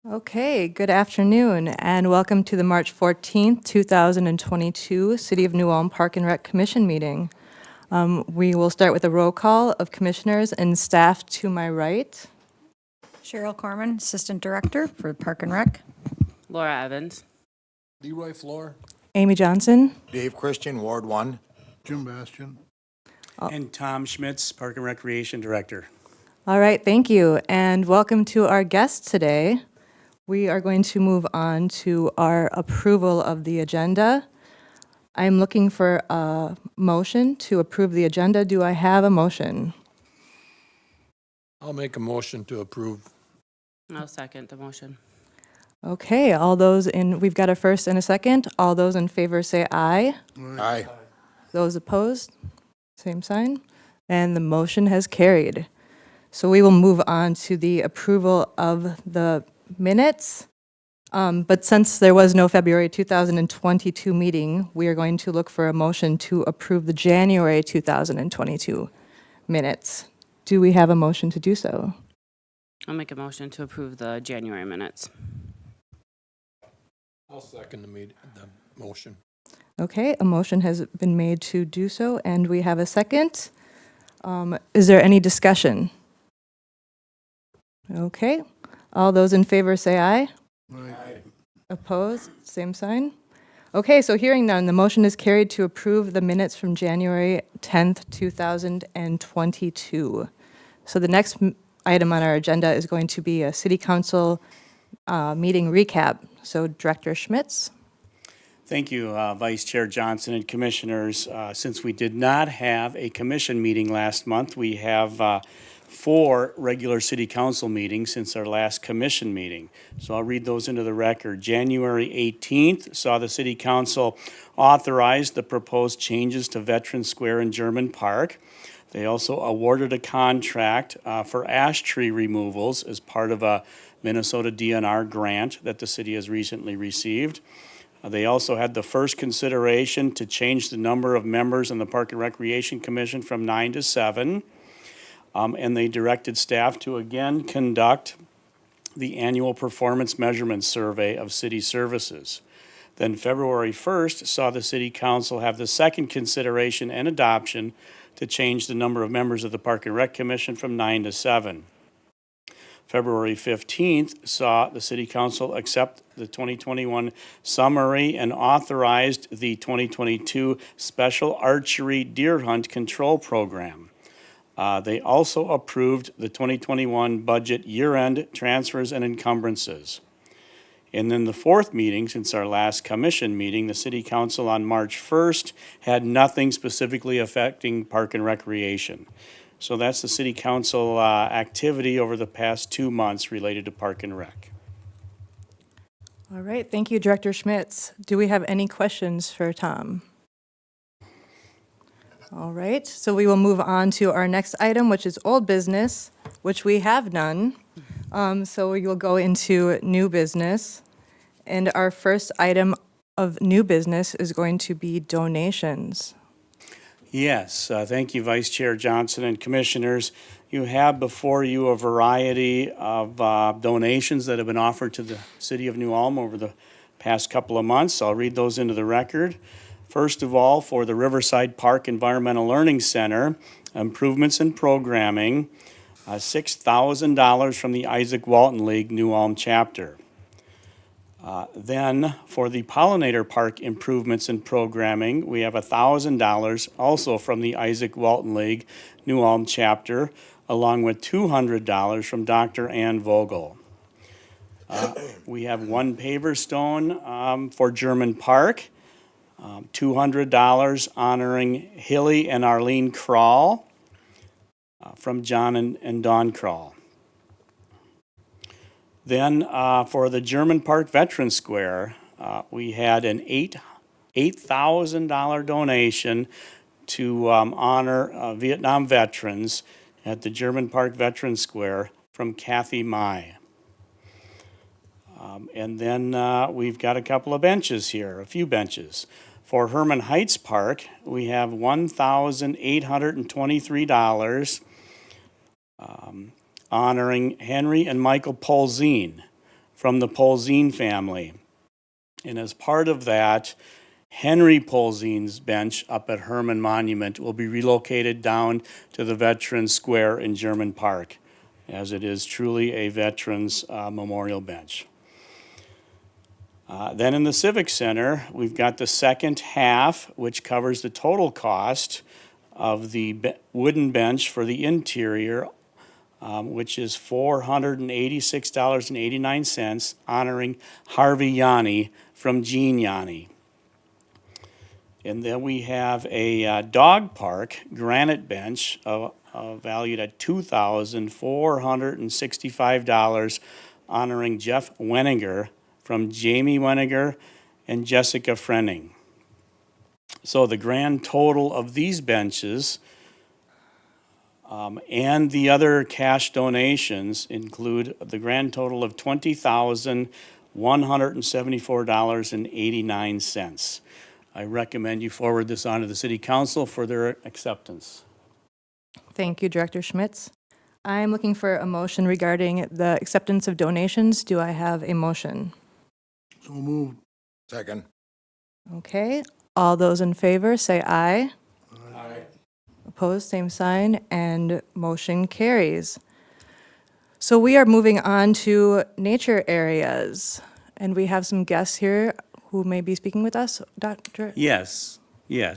Okay, good afternoon, and welcome to the March 14th, 2022 City of New Ulm Park and Rec Commission meeting. We will start with a roll call of commissioners and staff to my right. Cheryl Corman, Assistant Director for Park and Rec. Laura Evans. Leroy Floor. Amy Johnson. Dave Christian, Ward 1. Jim Bastian. And Tom Schmitz, Park and Recreation Director. All right, thank you, and welcome to our guests today. We are going to move on to our approval of the agenda. I'm looking for a motion to approve the agenda. Do I have a motion? I'll make a motion to approve. I'll second the motion. Okay, we've got a first and a second. All those in favor say aye. Aye. Those opposed, same sign. And the motion has carried. So we will move on to the approval of the minutes. But since there was no February 2022 meeting, we are going to look for a motion to approve the January 2022 minutes. Do we have a motion to do so? I'll make a motion to approve the January minutes. I'll second the motion. Okay, a motion has been made to do so, and we have a second. Is there any discussion? Okay, all those in favor say aye. Aye. Opposed, same sign. Okay, so hearing none, the motion is carried to approve the minutes from January 10th, 2022. So the next item on our agenda is going to be a city council meeting recap. So Director Schmitz. Thank you, Vice Chair Johnson and Commissioners. Since we did not have a commission meeting last month, we have 4 regular city council meetings since our last commission meeting. So I'll read those into the record. January 18th saw the city council authorize the proposed changes to Veterans Square and German Park. They also awarded a contract for ash tree removals as part of a Minnesota DNR grant that the city has recently received. They also had the first consideration to change the number of members on the Park and Recreation Commission from 9 to 7. And they directed staff to again conduct the annual performance measurement survey of city services. Then February 1st saw the city council have the second consideration and adoption to change the number of members of the Park and Rec Commission from 9 to 7. February 15th saw the city council accept the 2021 summary and authorized the 2022 special archery deer hunt control program. They also approved the 2021 budget year-end transfers and encumbrances. And then the fourth meeting since our last commission meeting, the city council on March 1st had nothing specifically affecting park and recreation. So that's the city council activity over the past 2 months related to park and rec. All right, thank you, Director Schmitz. Do we have any questions for Tom? All right, so we will move on to our next item, which is old business, which we have none. So we will go into new business. And our first item of new business is going to be donations. Yes, thank you, Vice Chair Johnson and Commissioners. You have before you a variety of donations that have been offered to the City of New Ulm over the past couple of months. I'll read those into the record. First of all, for the Riverside Park Environmental Learning Center, improvements in programming, $6,000 from the Isaac Walton League New Ulm chapter. Then for the Pollinator Park improvements in programming, we have $1,000 also from the Isaac Walton League New Ulm chapter, along with $200 from Dr. Ann Vogel. We have one paver stone for German Park, $200 honoring Hilly and Arlene Krall from John and Dawn Krall. Then for the German Park Veterans Square, we had an $8,000 donation to honor Vietnam veterans at the German Park Veterans Square from Kathy Mai. And then we've got a couple of benches here, a few benches. For Herman Heights Park, we have $1,823 honoring Henry and Michael Polzine from the Polzine family. And as part of that, Henry Polzine's bench up at Herman Monument will be relocated down to the Veterans Square in German Park, as it is truly a veterans memorial bench. Then in the Civic Center, we've got the second half, which covers the total cost of the wooden bench for the interior, which is $486.89, honoring Harvey Yanni from Gene Yanni. And then we have a dog park granite bench valued at $2,465, honoring Jeff Weniger from Jamie Weniger and Jessica Frenning. So the grand total of these benches and the other cash donations include the grand total of $20,174.89. I recommend you forward this on to the City Council for their acceptance. Thank you, Director Schmitz. I'm looking for a motion regarding the acceptance of donations. Do I have a motion? So moved. Second. Okay, all those in favor, say aye. Aye. Opposed, same sign, and motion carries. So we are moving on to nature areas, and we have some guests here who may be speaking with us. Dr. Yes,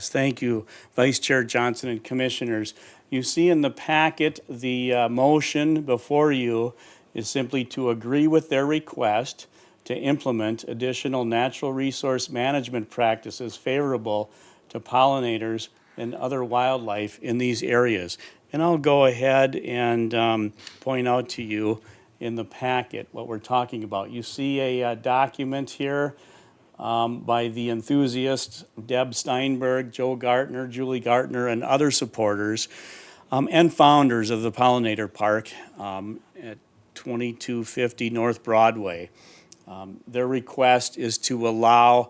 thank you, Vice Chair Johnson and Commissioners. You see in the packet, the motion before you is simply to agree with their request to implement additional natural resource management practices favorable to pollinators and other wildlife in these areas. And I'll go ahead and point out to you in the packet what we're talking about. You see a document here by the enthusiasts, Deb Steinberg, Joe Gartner, Julie Gartner, and other supporters and founders of the Pollinator Park at 2250 North Broadway. Their request is to allow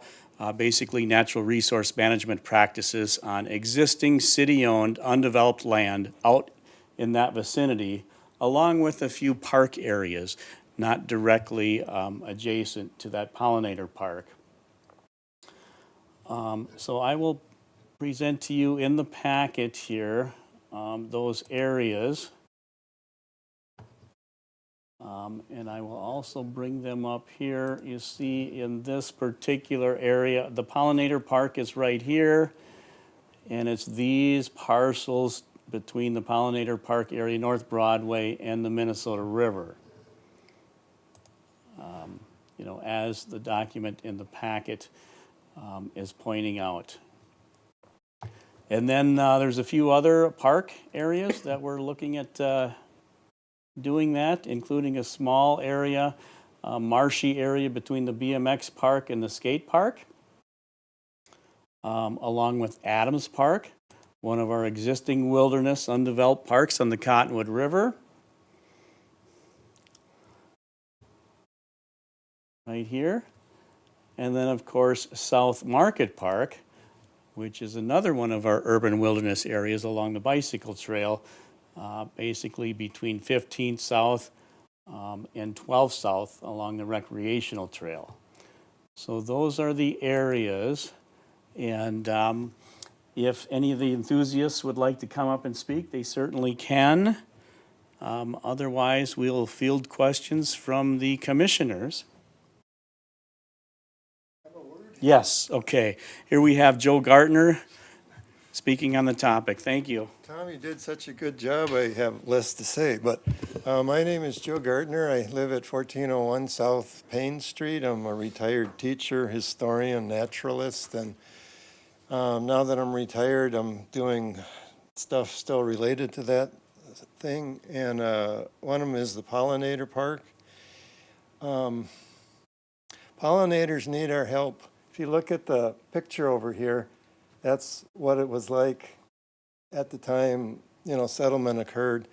basically natural resource management practices on existing city-owned undeveloped land out in that vicinity, along with a few park areas not directly adjacent to that Pollinator Park. So I will present to you in the packet here those areas. And I will also bring them up here. You see in this particular area, the Pollinator Park is right here. And it's these parcels between the Pollinator Park area, North Broadway, and the Minnesota River. As the document in the packet is pointing out. And then there's a few other park areas that we're looking at doing that, including a small area, marshy area between the BMX park and the skate park, along with Adams Park, one of our existing wilderness undeveloped parks on the Cottonwood River. Right here. And then, of course, South Market Park, which is another one of our urban wilderness areas along the bicycle trail, basically between 15th South and 12th South along the recreational trail. So those are the areas. And if any of the enthusiasts would like to come up and speak, they certainly can. Otherwise, we'll field questions from the commissioners. Yes, okay. Here we have Joe Gartner speaking on the topic. Thank you. Tom, you did such a good job. I have less to say, but my name is Joe Gartner. I live at 1401 South Payne Street. I'm a retired teacher, historian, naturalist, and now that I'm retired, I'm doing stuff still related to that thing, and one of them is the Pollinator Park. Pollinators need our help. If you look at the picture over here, that's what it was like at the time, settlement occurred.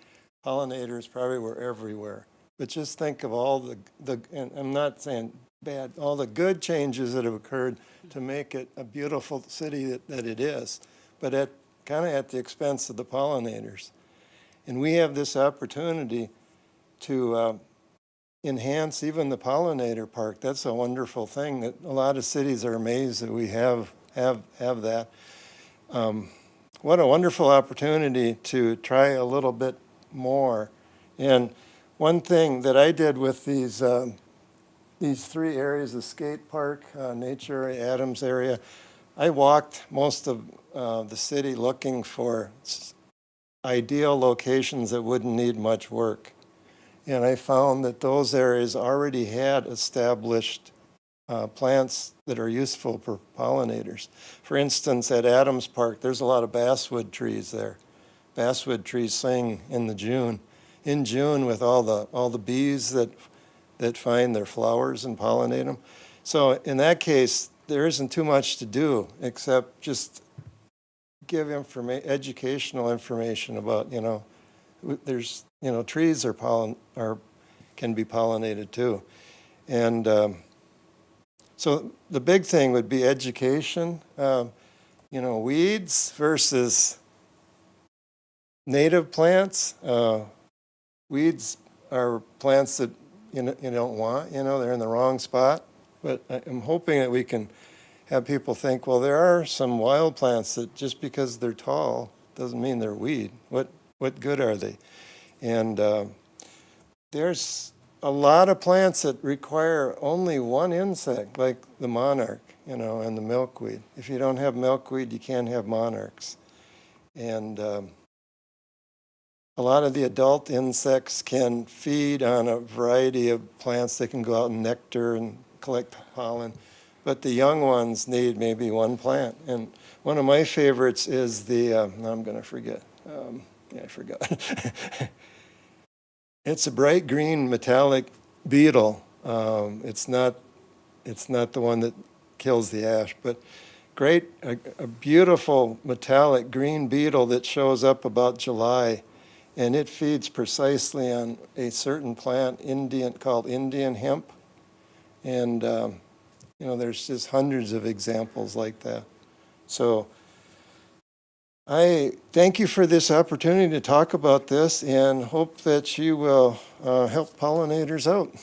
Pollinators probably were everywhere. But just think of all the and I'm not saying bad, all the good changes that have occurred to make it a beautiful city that it is, but kind of at the expense of the pollinators. And we have this opportunity to enhance even the pollinator park. That's a wonderful thing that a lot of cities are amazed that we have that. What a wonderful opportunity to try a little bit more. And one thing that I did with these 3 areas, the skate park, nature area, Adams area, I walked most of the city looking for ideal locations that wouldn't need much work. And I found that those areas already had established plants that are useful for pollinators. For instance, at Adams Park, there's a lot of basswood trees there. Basswood trees sing in June with all the bees that find their flowers and pollinate them. So in that case, there isn't too much to do except just give educational information about, there's, trees can be pollinated too. And so the big thing would be education, weeds versus native plants. Weeds are plants that you don't want, they're in the wrong spot. But I'm hoping that we can have people think, well, there are some wild plants that just because they're tall doesn't mean they're weed. What good are they? And there's a lot of plants that require only one insect, like the monarch, and the milkweed. If you don't have milkweed, you can't have monarchs. And a lot of the adult insects can feed on a variety of plants. They can go out and nectar and collect pollen. But the young ones need maybe one plant. And one of my favorites is the, I'm going to forget. I forgot. It's a bright green metallic beetle. It's not the one that kills the ash, but a beautiful metallic green beetle that shows up about July, and it feeds precisely on a certain plant, called Indian hemp, and there's just hundreds of examples like that. So I thank you for this opportunity to talk about this and hope that you will help pollinators out.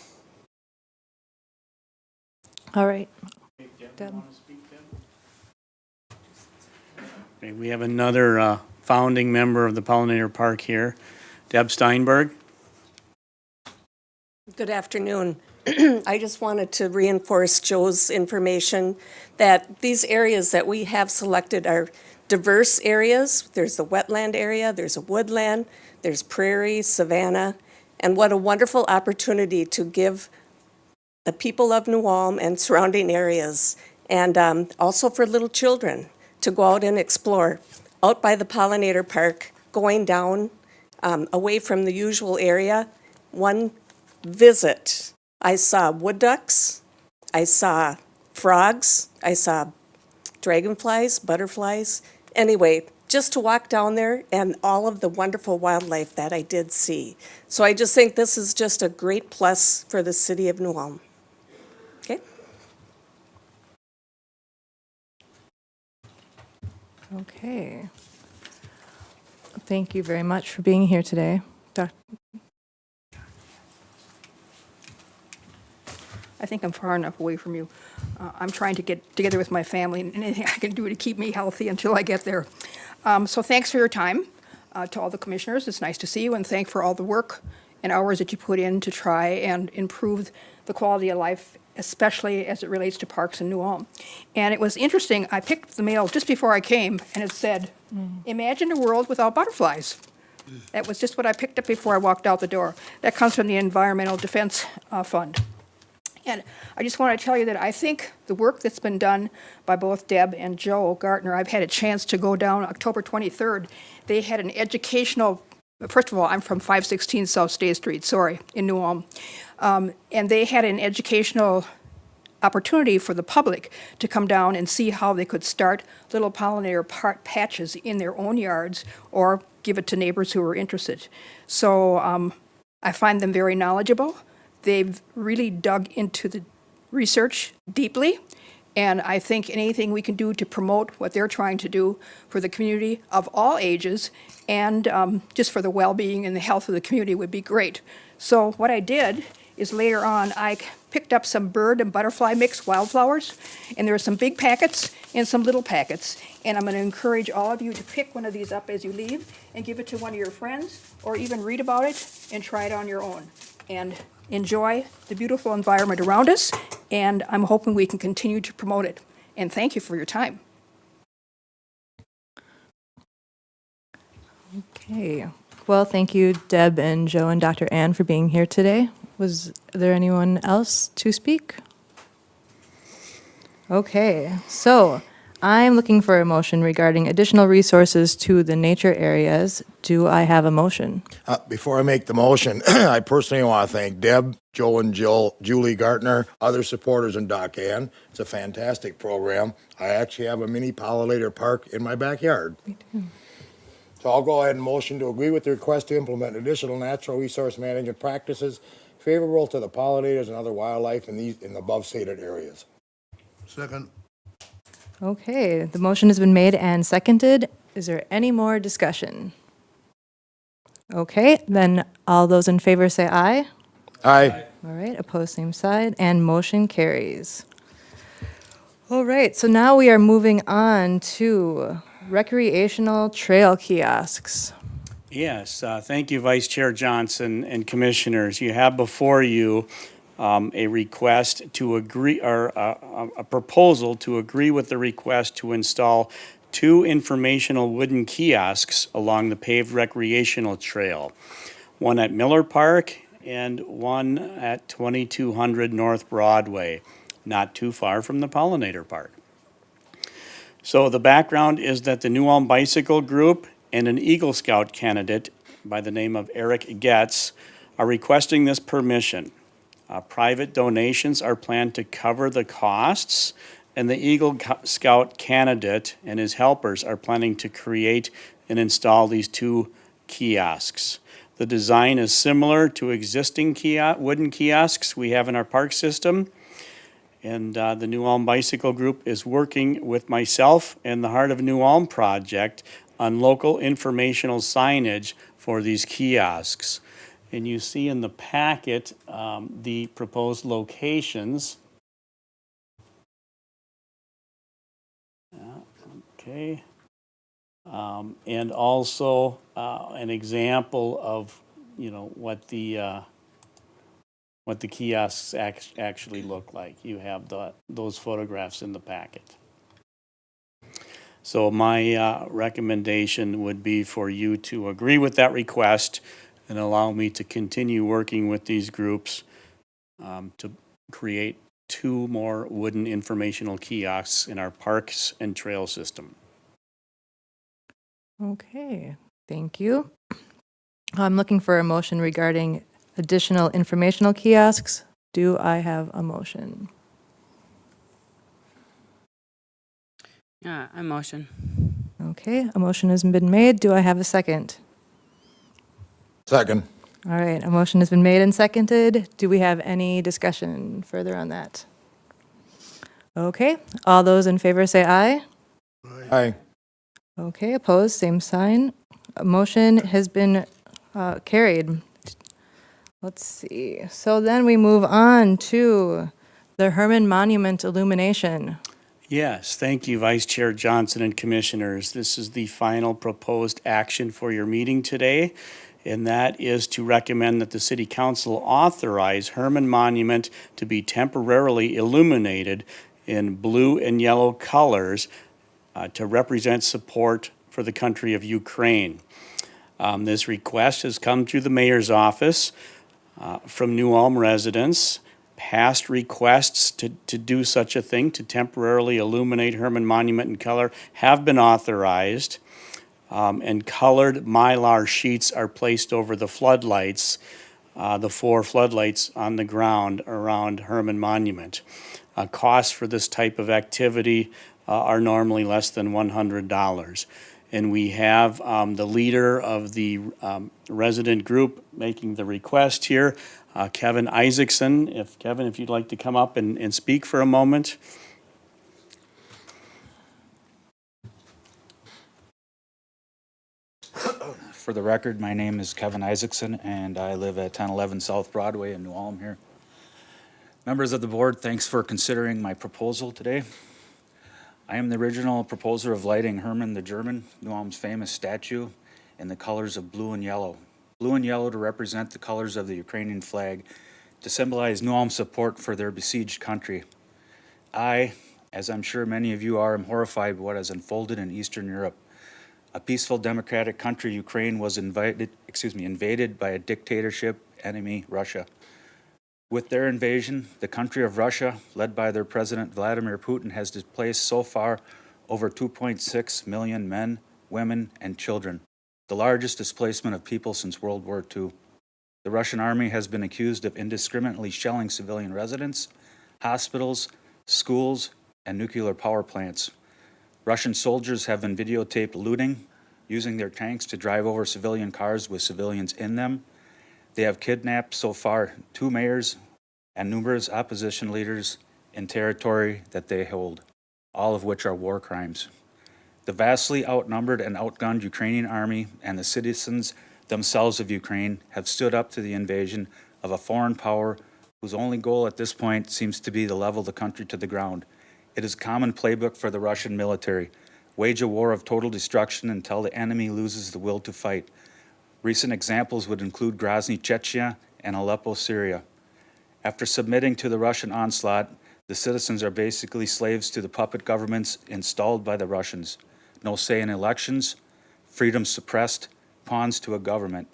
All right. Deb. Okay, we have another founding member of the Pollinator Park here, Deb Steinberg. Good afternoon. I just wanted to reinforce Joe's information that these areas that we have selected are diverse areas. There's the wetland area, there's a woodland, there's prairie, savanna, and what a wonderful opportunity to give the people of New Ulm and surrounding areas, and also for little children to go out and explore. Out by the Pollinator Park, going down away from the usual area, one visit, I saw wood ducks, I saw frogs, I saw dragonflies, butterflies. Anyway, just to walk down there and all of the wonderful wildlife that I did see. So I just think this is just a great plus for the city of New Ulm. Okay? Okay. Thank you very much for being here today. I think I'm far enough away from you. I'm trying to get together with my family, and anything I can do to keep me healthy until I get there. So thanks for your time to all the commissioners. It's nice to see you, and thank for all the work and hours that you put in to try and improve the quality of life, especially as it relates to parks in New Ulm. And it was interesting, I picked the mail just before I came, and it said, "Imagine a world without butterflies." That was just what I picked up before I walked out the door. That comes from the Environmental Defense Fund. And I just want to tell you that I think the work that's been done by both Deb and Joe Gartner, I've had a chance to go down October 23rd. They had an educational, first of all, I'm from 516 South State Street, in New Ulm. And they had an educational opportunity for the public to come down and see how they could start little pollinator patches in their own yards or give it to neighbors who were interested. So I find them very knowledgeable. They've really dug into the research deeply, and I think anything we can do to promote what they're trying to do for the community of all ages and just for the well-being and the health of the community would be great. So what I did is later on, I picked up some bird and butterfly mix wildflowers, and there are some big packets and some little packets. And I'm going to encourage all of you to pick one of these up as you leave and give it to one of your friends, or even read about it and try it on your own. And enjoy the beautiful environment around us, and I'm hoping we can continue to promote it. And thank you for your time. Okay. Well, thank you, Deb and Joe and Dr. Ann, for being here today. Was there anyone else to speak? Okay, so I'm looking for a motion regarding additional resources to the nature areas. Do I have a motion? Before I make the motion, I personally want to thank Deb, Joe and Jill, Julie Gartner, other supporters, and Doc Ann. It's a fantastic program. I actually have a mini pollinator park in my backyard. Me too. So I'll go ahead and motion to agree with the request to implement additional natural resource management practices favorable to the pollinators and other wildlife in the above stated areas. Second. Okay, the motion has been made and seconded. Is there any more discussion? Okay, then all those in favor say aye. Aye. All right, opposed, same side, and motion carries. All right, so now we are moving on to recreational trail kiosks. Yes, thank you, Vice Chair Johnson and Commissioners. You have before you a request to agree, or a proposal to agree with the request to install 2 informational wooden kiosks along the paved recreational trail, one at Miller Park and one at 2200 North Broadway, not too far from the Pollinator Park. So the background is that the New Ulm Bicycle Group and an Eagle Scout candidate by the name of Eric Getz are requesting this permission. Private donations are planned to cover the costs, and the Eagle Scout candidate and his helpers are planning to create and install these 2 kiosks. The design is similar to existing wooden kiosks we have in our park system. And the New Ulm Bicycle Group is working with myself and the Heart of New Ulm project on local informational signage for these kiosks. And you see in the packet the proposed locations. Okay. And also an example of, what the kiosks actually look like. You have those photographs in the packet. So my recommendation would be for you to agree with that request and allow me to continue working with these groups to create 2 more wooden informational kiosks in our parks and trail system. Okay, thank you. I'm looking for a motion regarding additional informational kiosks. Do I have a motion? Yeah, I motion. Okay, a motion has been made. Do I have a second? Second. All right, a motion has been made and seconded. Do we have any discussion further on that? Okay, all those in favor say aye. Aye. Okay, opposed, same sign. A motion has been carried. Let's see. So then we move on to the Herman Monument illumination. Yes, thank you, Vice Chair Johnson and Commissioners. This is the final proposed action for your meeting today, and that is to recommend that the City Council authorize Herman Monument to be temporarily illuminated in blue and yellow colors to represent support for the country of Ukraine. This request has come through the mayor's office from New Ulm residents. Past requests to do such a thing, to temporarily illuminate Herman Monument in color, have been authorized, and colored Mylar sheets are placed over the floodlights, the 4 floodlights on the ground around Herman Monument. Costs for this type of activity are normally less than $100. And we have the leader of the resident group making the request here, Kevin Isaacson. Kevin, if you'd like to come up and speak for a moment. For the record, my name is Kevin Isaacson, and I live at 1011 South Broadway in New Ulm here. Members of the board, thanks for considering my proposal today. I am the original proposer of lighting Herman the German, New Ulm's famous statue, in the colors of blue and yellow. Blue and yellow to represent the colors of the Ukrainian flag, to symbolize New Ulm's support for their besieged country. I, as I'm sure many of you are, am horrified by what has unfolded in Eastern Europe. A peaceful democratic country, Ukraine, was invaded by a dictatorship enemy, Russia. With their invasion, the country of Russia, led by their president Vladimir Putin, has displaced so far over 2.6 million men, women, and children, the largest displacement of people since World War II. The Russian army has been accused of indiscriminately shelling civilian residents, hospitals, schools, and nuclear power plants. Russian soldiers have been videotaped looting, using their tanks to drive over civilian cars with civilians in them. They have kidnapped so far 2 mayors and numerous opposition leaders in territory that they hold, all of which are war crimes. The vastly outnumbered and outgunned Ukrainian army and the citizens themselves of Ukraine have stood up to the invasion of a foreign power whose only goal at this point seems to be to level the country to the ground. It is a common playbook for the Russian military. Wage a war of total destruction until the enemy loses the will to fight. Recent examples would include Grozny, Chechnya, and Aleppo, Syria. After submitting to the Russian onslaught, the citizens are basically slaves to the puppet governments installed by the Russians. No say in elections, freedom suppressed, pawns to a government.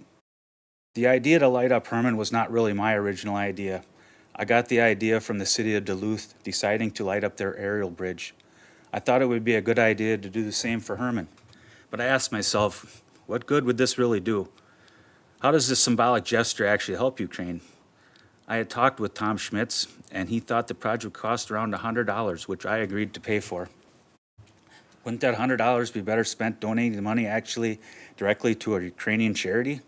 The idea to light up Herman was not really my original idea. I got the idea from the city of Duluth deciding to light up their aerial bridge. I thought it would be a good idea to do the same for Herman. But I asked myself, what good would this really do? How does this symbolic gesture actually help Ukraine? I had talked with Tom Schmitz, and he thought the project would cost around $100, which I agreed to pay for. Wouldn't that $100 be better spent donating the money actually directly to a Ukrainian charity?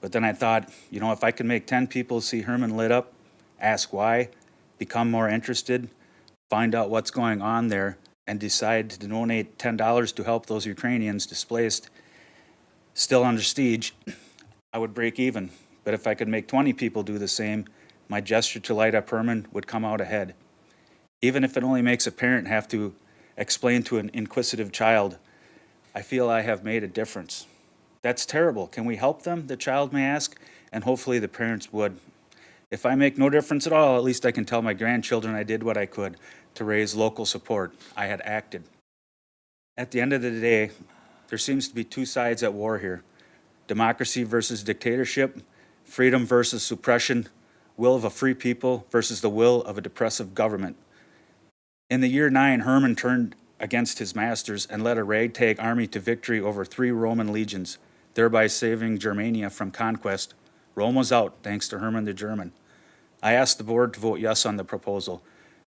But then I thought, you know, if I could make 10 people see Herman lit up, ask why, become more interested, find out what's going on there, and decide to donate $10 to help those Ukrainians displaced, still under siege, I would break even. But if I could make 20 people do the same, my gesture to light up Herman would come out ahead. Even if it only makes a parent have to explain to an inquisitive child, I feel I have made a difference. That's terrible. Can we help them? The child may ask, and hopefully the parents would. If I make no difference at all, at least I can tell my grandchildren I did what I could to raise local support. I had acted. At the end of the day, there seems to be 2 sides at war here. Democracy versus dictatorship, freedom versus suppression, will of a free people versus the will of a depressive government. In the year 9, Herman turned against his masters and led a ragtag army to victory over 3 Roman legions, thereby saving Germania from conquest. Rome was out, thanks to Herman the German. I asked the board to vote yes on the proposal.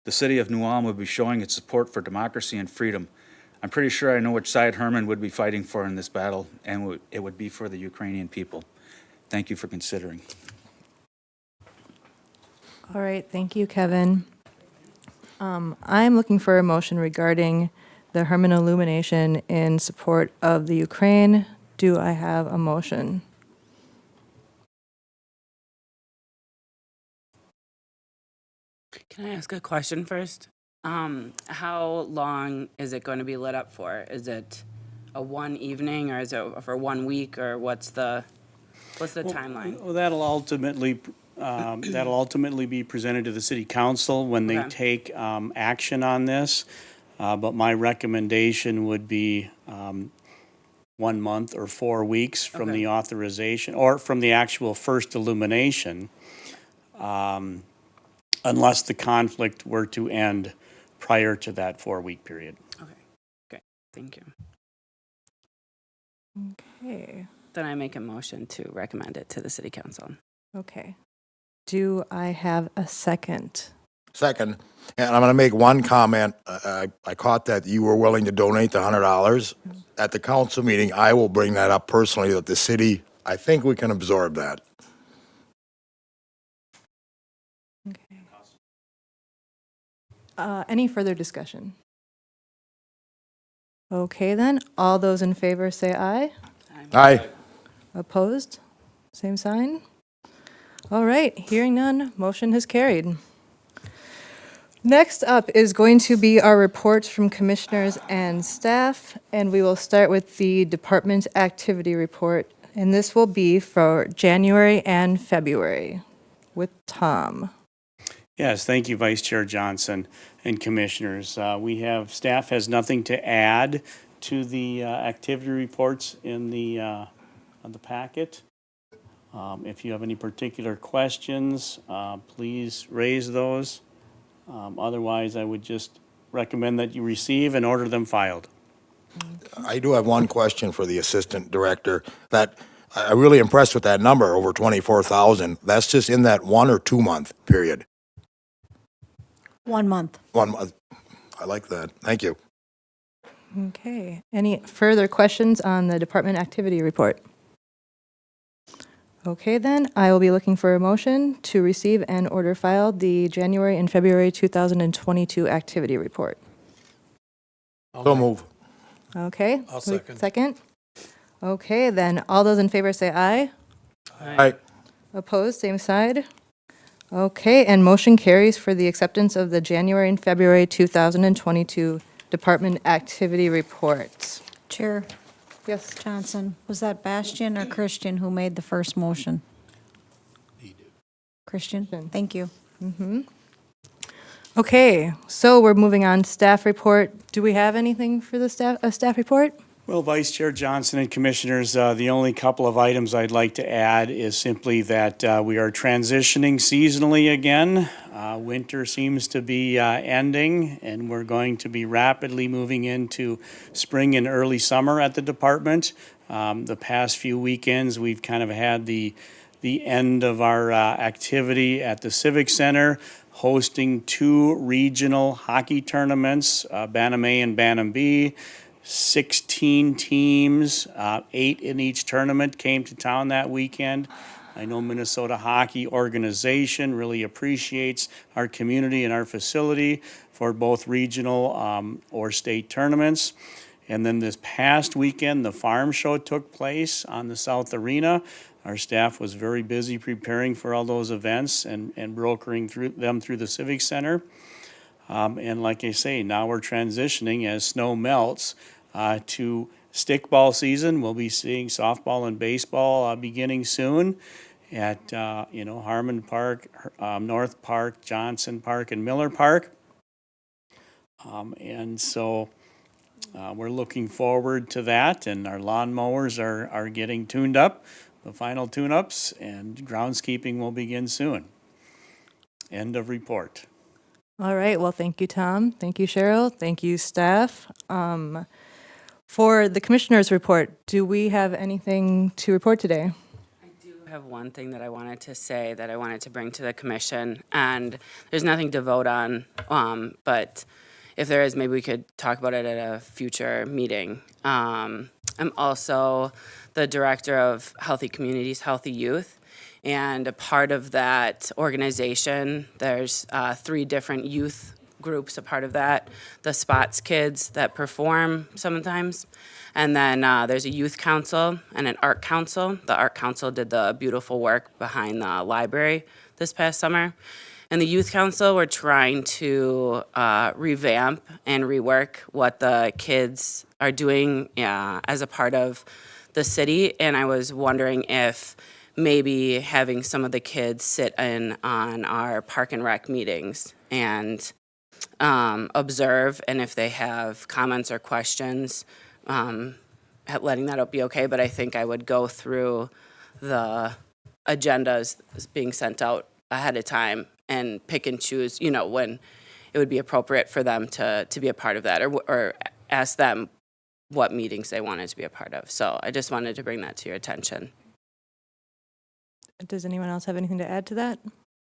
The city of New Ulm would be showing its support for democracy and freedom. I'm pretty sure I know which side Herman would be fighting for in this battle, and it would be for the Ukrainian people. Thank you for considering. All right, thank you, Kevin. I'm looking for a motion regarding the Herman Illumination in support of the Ukraine. Do I have a motion? Can I ask a question first? How long is it going to be lit up for? Is it a one evening, or is it for 1 week, or what's the timeline? Well, that'll ultimately be presented to the city council when they Okay. take action on this. But my recommendation would be 1 month or 4 weeks from Okay. the authorization, or from the actual first illumination, unless the conflict were to end prior to that 4-week period. Okay, thank you. Okay, Then I make a motion to recommend it to the city council. okay. Do I have a second? Second, and I'm going to make one comment. I caught that you were willing to donate the $100. At the council meeting, I will bring that up personally, that the city, I think we can absorb that. Okay. Any further discussion? Okay then, all those in favor say aye. Aye. Opposed? Same sign. All right, hearing none, motion has carried. Next up is going to be our reports from commissioners and staff, and we will start with the department activity report. And this will be for January and February with Tom. Yes, thank you, Vice Chair Johnson and Commissioners. Staff has nothing to add to the activity reports in the packet. If you have any particular questions, please raise those. Otherwise, I would just recommend that you receive and order them filed. I do have one question for the assistant director. I'm really impressed with that number, over 24,000. That's just in that 1 or 2 month period. 1 month. 1 month. I like that. Thank you. Okay. Any further questions on the department activity report? Okay, then I will be looking for a motion to receive and order filed the January and February 2022 activity report. So move. Okay. I'll second. Second. Okay, then all those in favor say aye. Aye. Opposed, same side. Okay, and motion carries for the acceptance of the January and February 2022 department activity reports. Chair Yes. Johnson, was that Bastian or Christian who made the first motion? Christian, thank you. Okay, so we're moving on to staff report. Do we have anything for the staff report? Well, Vice Chair Johnson and Commissioners, the only couple of items I'd like to add is simply that we are transitioning seasonally again. Winter seems to be ending, and we're going to be rapidly moving into spring and early summer at the department. The past few weekends, we've kind of had the end of our activity at the Civic Center, hosting 2 regional hockey tournaments, Bantam A and Bantam B. 16 teams, 8 in each tournament came to town that weekend. I know Minnesota Hockey Organization really appreciates our community and our facility for both regional or state tournaments. And then this past weekend, the farm show took place on the South Arena. Our staff was very busy preparing for all those events and brokering through the Civic Center. And like I say, now we're transitioning as snow melts to stickball season. We'll be seeing softball and baseball beginning soon at Herman Park, North Park, Johnson Park, and Miller Park. And so we're looking forward to that, and our lawnmowers are getting tuned up, the final tune-ups, and groundskeeping will begin soon. End of report. All right, well, thank you, Tom. Thank you, Cheryl. Thank you, staff. For the commissioner's report, do we have anything to report today? I have one thing that I wanted to say that I wanted to bring to the commission, and there's nothing to vote on, but if there is, maybe we could talk about it at a future meeting. I'm also the director of Healthy Communities, Healthy Youth, and a part of that organization, there's 3 different youth groups a part of that. The Spots kids that perform sometimes. And then there's a youth council and an art council. The art council did the beautiful work behind the library this past summer. And the youth council, we're trying to revamp and rework what the kids are doing as a part of the city. And I was wondering if maybe having some of the kids sit in on our park and rec meetings and observe, and if they have comments or questions, letting that be okay. But I think I would go through the agendas being sent out ahead of time and pick and choose, when it would be appropriate for them to be a part of that, or ask them what meetings they wanted to be a part of. So I just wanted to bring that to your attention. Does anyone else have anything to add to that?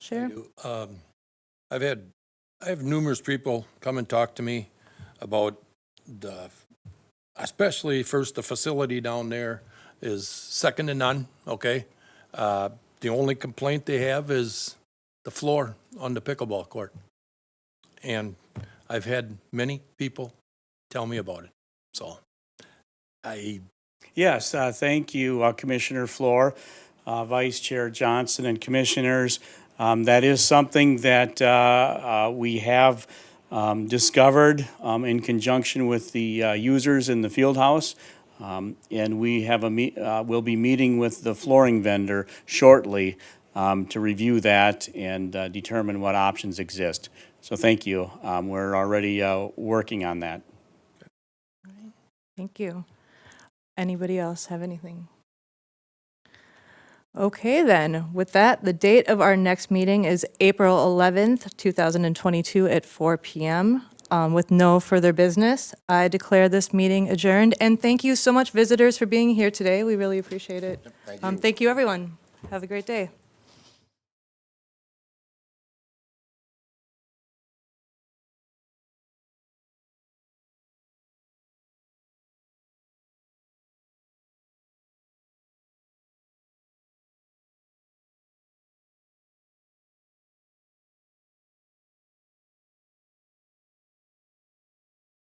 Share? I have numerous people come and talk to me about especially first, the facility down there is second to none, okay? The only complaint they have is the floor on the pickleball court. And I've had many people tell me about it, so Yes, thank you, Commissioner Floor, Vice Chair Johnson, and Commissioners. That is something that we have discovered in conjunction with the users in the field house. And we have we'll be meeting with the flooring vendor shortly to review that and determine what options exist. So thank you. We're already working on that. Thank you. Anybody else have anything? Okay, then, with that, the date of our next meeting is April 11th, 2022 at 4 p.m. With no further business, I declare this meeting adjourned. And thank you so much, visitors, for being here today. We really appreciate it. Thank you, everyone. Have a great day.